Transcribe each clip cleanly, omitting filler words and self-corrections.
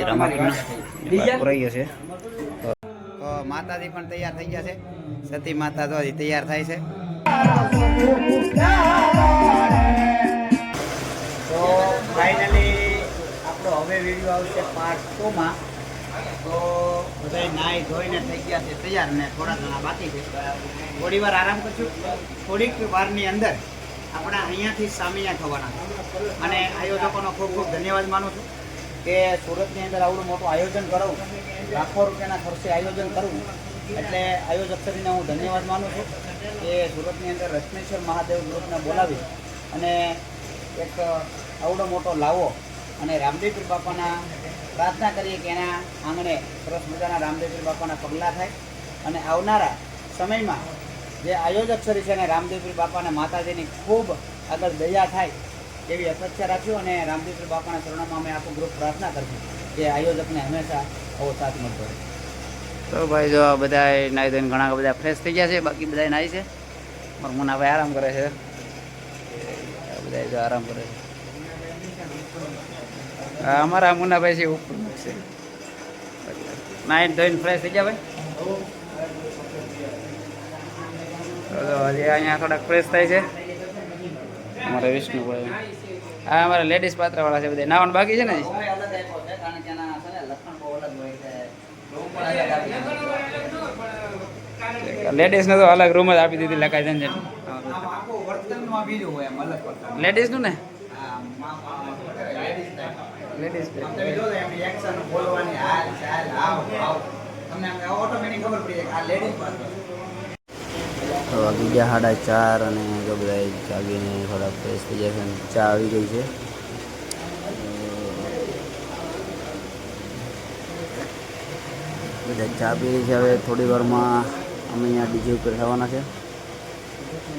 રમકડા પૂરાઈ ગયો છે તો માતાજી પણ તૈયાર થઈ ગયા છે સતી માતા તો તૈયાર થાય છે તો ફાઇનલી આપણો હવે વિડીયો આવશે પાર્ટ 2 માં તો બધા નાઈ ધોઈને થઈ ગયા છે તૈયાર ને થોડા ઘણા બાકી છે થોડી વાર આરામ કરશું થોડીક વારની અંદર આપણા અહીંયાથી સામિયા થવાના અને આયોજકોનો ખૂબ ખૂબ ધન્યવાદ માનું છું કે સુરતની અંદર આવડું મોટું આયોજન કરાવું લાખો રૂપિયાના ખર્ચે આયોજન કરવું એટલે આયોજક શ્રીને હું ધન્યવાદ માનું છું કે સુરતની અંદર રત્નેશ્વર મહાદેવ ગ્રુપને બોલાવી અને એક આવડો મોટો લાવો અને રામદેવપીર બાપાના પ્રાર્થના કરીએ કે એના આંગણે સરસ મજાના રામદેવપીર બાપાના પગલાં થાય અને આવનારા સમયમાં જે આયોજક શ્રી છે અને રામદેવપીર બાપાના માતાજીની ખૂબ આગળ દયા થાય એવી અપેક્ષા રાખ્યું અને રામદેવપીર બાપાના ચરણોમાં અમે આખું ગ્રુપ પ્રાર્થના કરશું કે આયોજકને હંમેશા આવો સાથ મળતો રહે તો ભાઈ જો બધા નાહી ધોઈને ઘણા બધા ફ્રેશ થઈ ગયા છે બાકી બધા નાહી છે મારા મુન્નાભાઈ આરામ કરે છે બધા જો આરામ કરે છે અમારા મુન્નાભાઈ છે ઉપર છે નાહી ધોઈને ફ્રેશ થઈ ગયા ભાઈ હજી અહીંયા થોડાક ફ્રેશ થાય છે અમારે વિષ્ણુભાઈ હા અમારા લેડીઝ પાત્રવાળા છે બધા નાવાનું બાકી છે ને લેડીઝ ને તો અલગ રૂમ જ આપી દીધી લખાય છે લેડીઝ નું ને વાગી ગયા 4:30 અને જો બધા જાગીને થોડા ફ્રેશ થઈ જાય છે અને ચા આવી ગઈ છે બધા ચા પી રહી છે હવે થોડી વારમાં અમે અહીંયા ડીજે ઉપર થવાના છે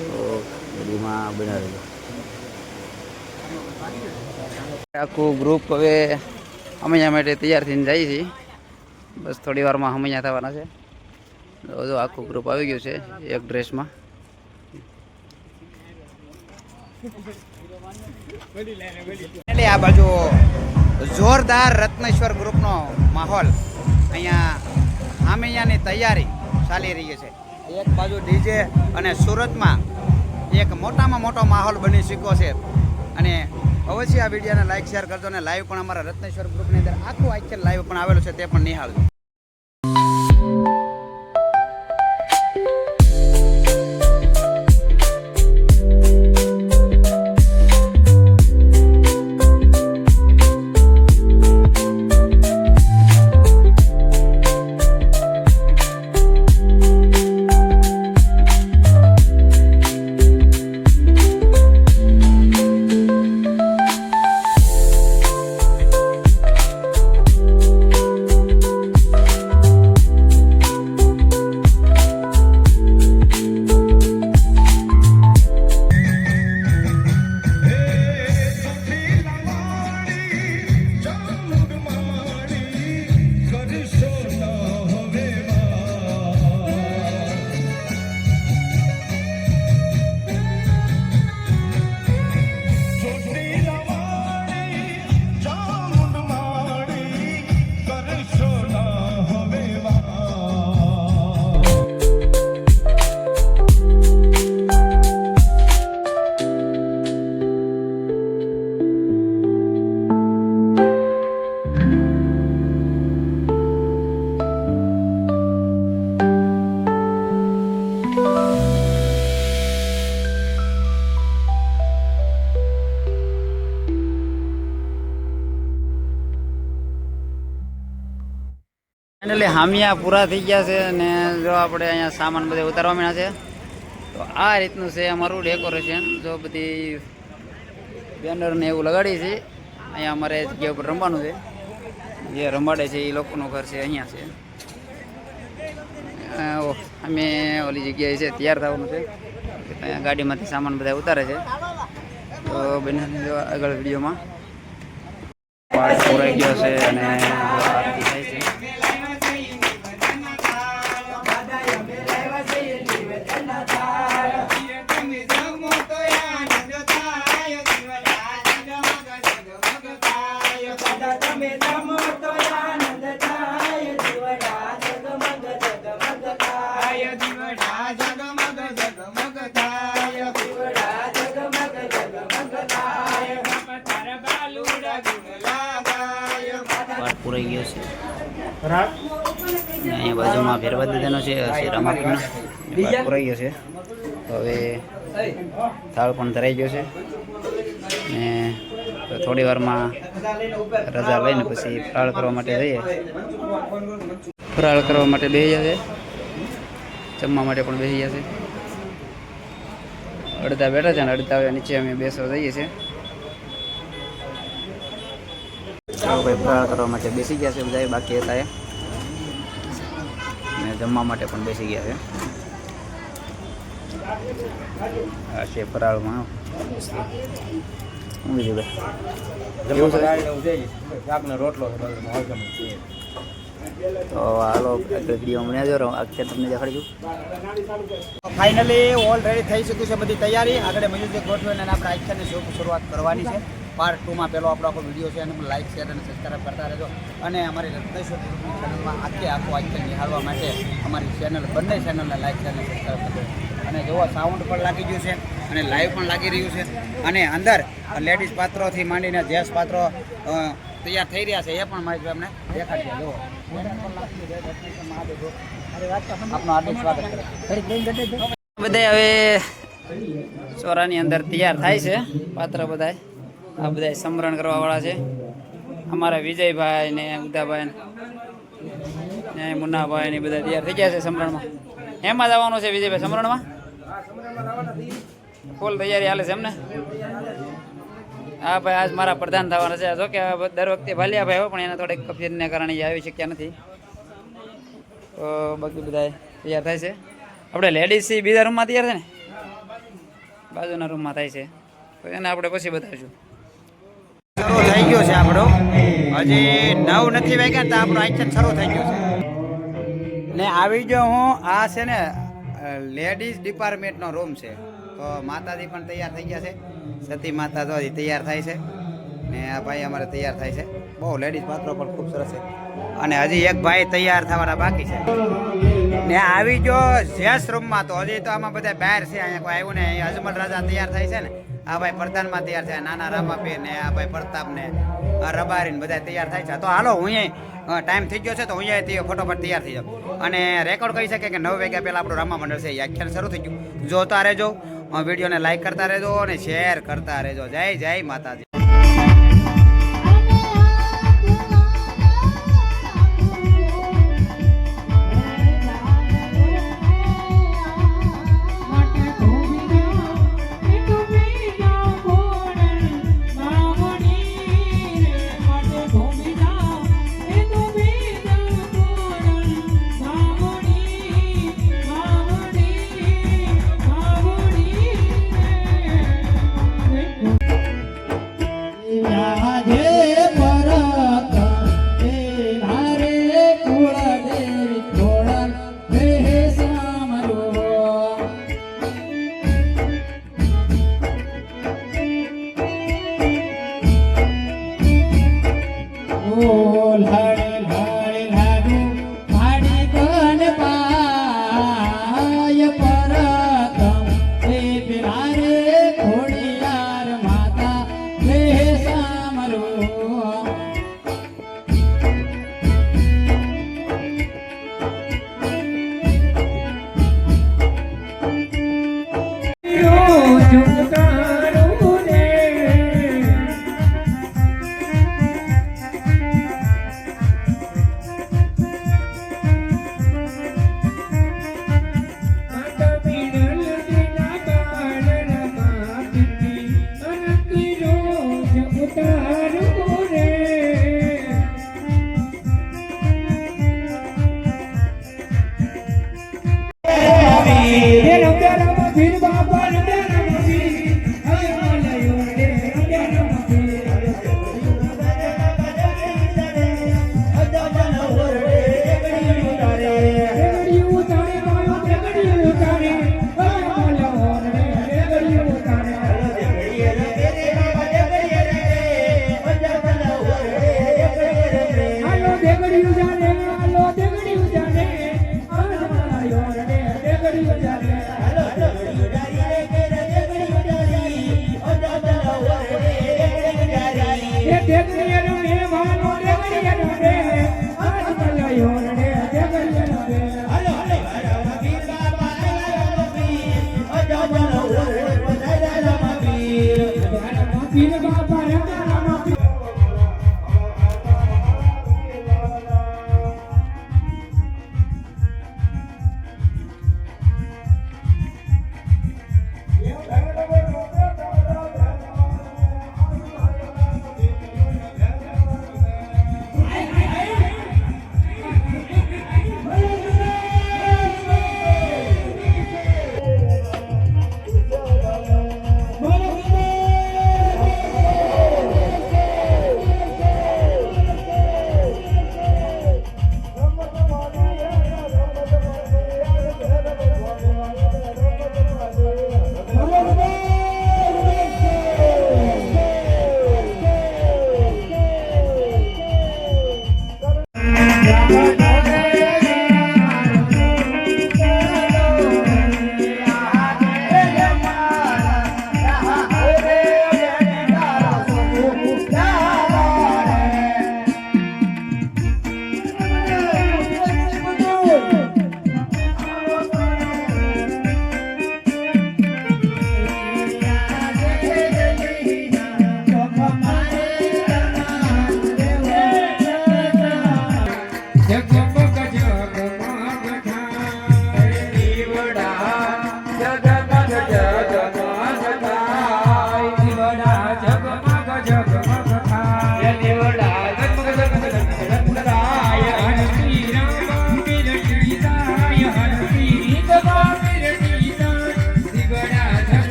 તો ગાડીમાં બનાવી આખું ગ્રુપ હવે અમે અહીંયા માટે તૈયાર થઈને જઈએ છીએ બસ થોડી વારમાં અમે અહીંયા થવાના છે જો આખું ગ્રુપ આવી ગયું છે એક ડ્રેસમાં આ બાજુ જોરદાર રત્નેશ્વર ગ્રુપનો માહોલ અહીંયા આમિયાની તૈયારી ચાલી રહી છે એક બાજુ ડીજે અને સુરતમાં એક મોટામાં મોટો માહોલ બની શક્યો છે અને અવશ્ય આ વિડીયોને લાઈક શેર કરજો અને લાઈવ પણ અમારા રત્નેશ્વર ગ્રુપની અંદર આખું આખી લાઈવ પણ આવેલું છે તે પણ નિહાળજો એટલે હામિયા પૂરા થઈ ગયા છે અને જો આપણે અહીંયા સામાન બધે ઉતારવા માંડ્યા છે તો આ રીતનું છે અમારું ડેકોરેશન જો બધી બેનર ને એવું લગાડી છે અહીંયા અમારે જગ્યા ઉપર રમવાનું છે જે રમાડે છે એ લોકોનું ઘર છે અહીંયા છે અમે ઓલી જગ્યાએ છે તૈયાર થવાનું છે અહીંયા ગાડીમાંથી સામાન બધા ઉતારે છે તો બંને આગળ વિડીયોમાં પાર્ટ પૂરાઈ ગયો છે અને આરતી થાય છે તમે અહીંયા બાજુમાં ભેરવા દાદાનો છે શ્રી રામાપીરનો પુરાઈ ગયો છે. હવે થાળ પણ ધરાઈ ગયો છે ને થોડી વારમાં રજા લઈને પછી ફરાળ કરવા માટે જઈએ. ફરાળ કરવા માટે બેસી જશે, જમવા માટે પણ બેસી જશે. અડધા બેઠા છે ને અડધા હવે નીચે અમે બેસવા જઈએ છીએ. ભાઈ ફરાળ કરવા માટે બેસી ગયા છે બધા, બાકી હતા એ ને જમવા માટે પણ બેસી ગયા છે. આ છે ફરાળમાં શું બીજું રોટલો. તો હાલો વિડીયો મને જો અક્ષર તમને દેખાડજો. ફાઇનલી ઓલરેડી થઈ ચૂક્યું છે બધી તૈયારી. આગળ મ્યુઝિક ગોઠવીને આપણે આખ્યાનની શરૂઆત કરવાની છે. પાર્ટ 2માં પહેલો આપણો આખો વિડીયો છે, એને લાઇક શેર અને સબસ્ક્રાઈબ કરતા રહેજો. અને અમારી રત્નેશ્વર ચેનલમાં આખું આખ્યાન નિહાળવા માટે અમારી ચેનલ બંને ચેનલને લાઇક શેર અને સબસ્ક્રાઈબ કરજો. અને જોવો સાઉન્ડ પણ લાગી ગયું છે અને લાઈવ પણ લાગી રહ્યું છે. અને અંદર લેડીઝ પાત્રોથી માંડીને જેન્ટ્સ પાત્રો તૈયાર થઈ રહ્યા છે એ પણ માહિતી અમને દેખાડશે. જુઓ આપનું હાર્દિક સ્વાગત કરે. બધા હવે ચોરાની અંદર તૈયાર થાય છે પાત્ર બધા. આ બધા સમરણ કરવા વાળા છે. અમારા વિજયભાઈ ને ઉદાભાઈ ને મુન્નાભાઈ ને બધા તૈયાર થઈ ગયા છે સમરણમાં. એમાં જવાનું છે વિજયભાઈ સમરણમાં? ફૂલ તૈયારી હાલે છે એમને? હા ભાઈ, આજ મારા પ્રધાન થવાના છે. જો કે દર વખતે ભાલિયા ભાઈ હોય પણ એના થોડીક કફીરને કારણે આવી શક્યા નથી. તો બાકી બધા તૈયાર થાય છે. આપણે લેડીઝ બીજા રૂમમાં તૈયાર છે ને, બાજુના રૂમમાં થાય છે, તો એને આપણે પછી બતાવીશું. શરૂ થઈ ગયો છે આપણો, હજી 9 નથી વાગ્યા તો આપણો આખ્યાન શરૂ થઈ ગયો છે. ને આવી ગયો હું. આ છે ને લેડીઝ ડિપાર્ટમેન્ટનો રૂમ છે. તો માતાજી પણ તૈયાર થઈ ગયા છે. સતી માતા તો હજી તૈયાર થાય છે ને આ ભાઈ અમારે તૈયાર થાય છે. બહુ લેડીઝ પાત્રો પણ ખૂબ સરસ છે. અને હજી એક ભાઈ તૈયાર થવાના બાકી છે. ને આવી ગયો જેસ રૂમમાં. તો હજી તો આમાં બધા બહાર છે, અહીંયા કોઈ આવ્યું ને. અહીંયા અજમલ રાજા તૈયાર થાય છે ને, આ ભાઈ પ્રધાનમાં તૈયાર થાય, નાના રામાપીર ને આ ભાઈ પ્રતાપ ને રબારી ને બધા તૈયાર થાય છે. તો હાલો હું અહીંયા ટાઈમ થઈ ગયો છે તો હું અહીંયા ફટોફટ તૈયાર થઈ જાઉં. અને રેકોર્ડ કરી શકે કે 9 વાગ્યા પહેલાં આપણું રામા મંડળ છે એ આખ્યાન શરૂ થઈ ગયું. જોતા રહેજો, વિડીયોને લાઈક કરતા રહેજો અને શેર કરતા રહેજો. જય જય માતાજી.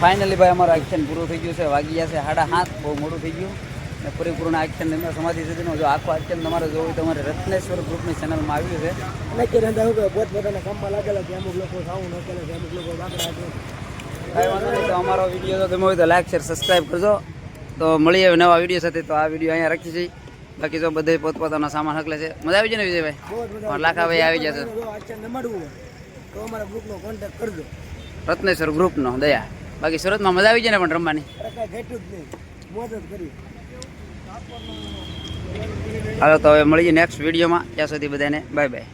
ફાઇનલી ભાઈ અમારું એક્શન પૂરું થઈ ગયું છે. વાગી ગયા છે 7:30. બહુ મોડું થઈ ગયું અને પરિપૂર્ણ એક્શન અંદર સમાધિ સુધીનો જો આખો એક્શન તમારે જોવું હોય તો અમારે રત્નેશ્વર ગ્રુપની ચેનલમાં આવ્યું છે. પોતપોતાના કામમાં લાગેલા છે, અમુક લોકો ખાવું નાખેલા છે, અમુક લોકો વાકડા છે. કાંઈ વાંધો નહીં. તો અમારો વિડીયો જો ગમ્યો હોય તો લાઈક શેર સબસ્ક્રાઈબ કરજો. તો મળીએ હવે નવા વિડીયો સાથે. તો આ વિડીયો અહીંયા રાખી છીએ. બાકી જો બધે પોતપોતાનો સામાન હકલે છે. મજા આવી જાય ને વિજયભાઈ? બહુ જ મજા આવે. લાખાભાઈ આવી જશે. જો અચાનક નમાડવું હોય તો અમારા ગ્રુપનો કોન્ટેક્ટ કરજો. રત્નેશ્વર ગ્રુપનો દયા. બાકી સુરતમાં મજા આવી જાય ને પણ રમવાની. કાંઈ ઘટ્યું જ નહીં, મોજ જ કરી. હાલો તો હવે મળીએ નેક્સ્ટ વિડીયોમાં. ત્યાં સુધી બધાને બાય બાય.